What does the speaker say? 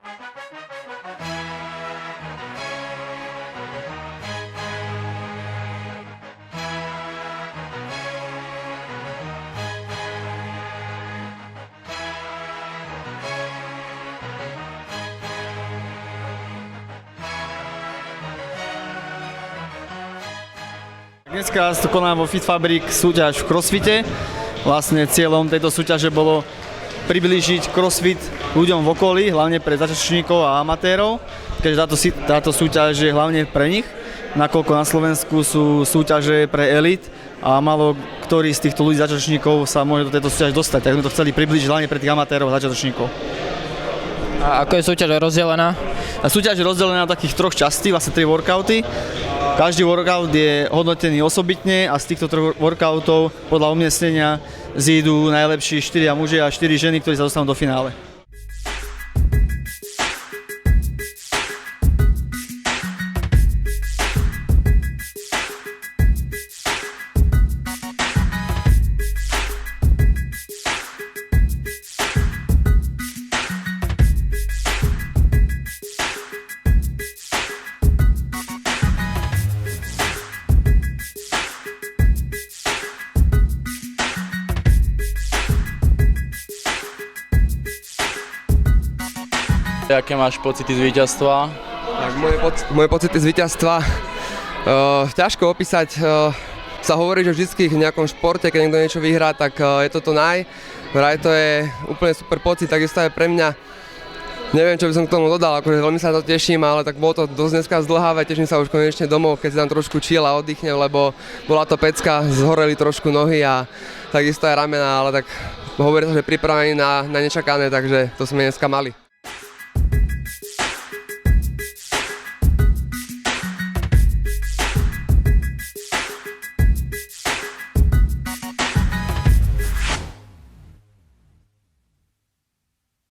Dneska sa koná vo Fit Fabrik súťaž v crossfite. Vlastne cieľom tejto súťaže bolo priblížiť crossfit ľuďom v okolí, hlavne pre začiatočníkov a amatérov, keďže táto súťaž je hlavne pre nich, nakoľko na Slovensku sú súťaže pre elit a málo ktorý z týchto ľudí začiatočníkov sa môže do tejto súťaže dostať, tak sme to chceli priblížiť hlavne pre tých amatérov a začiatočníkov. A ako je súťaž rozdelená? Súťaž je rozdelená na takých troch častí, vlastne 3 workouty. Každý workout je hodnotený osobitne a z týchto 3 workoutov podľa umiestnenia zídu najlepší 4 muži a 4 ženy, ktorí sa dostanú do finále. Aké máš pocity z víťazstva? Tak moje pocity z víťazstva ťažko opísať. Sa hovorí, že vždy v nejakom športe, keď niekto niečo vyhrá, tak je to naj. Vraj to je úplne super pocit, takisto aj pre mňa. Neviem, čo by som k tomu dodal, akože veľmi sa to teším, ale tak bolo to dosť dneska zdĺhavé, teším sa už konečne domov, keď si tam trošku chill a oddychnem, lebo bola to pecka, zhoreli trošku nohy a takisto aj ramena, ale tak hovorí sa, že pripravení na nečakané, takže to sme dneska mali.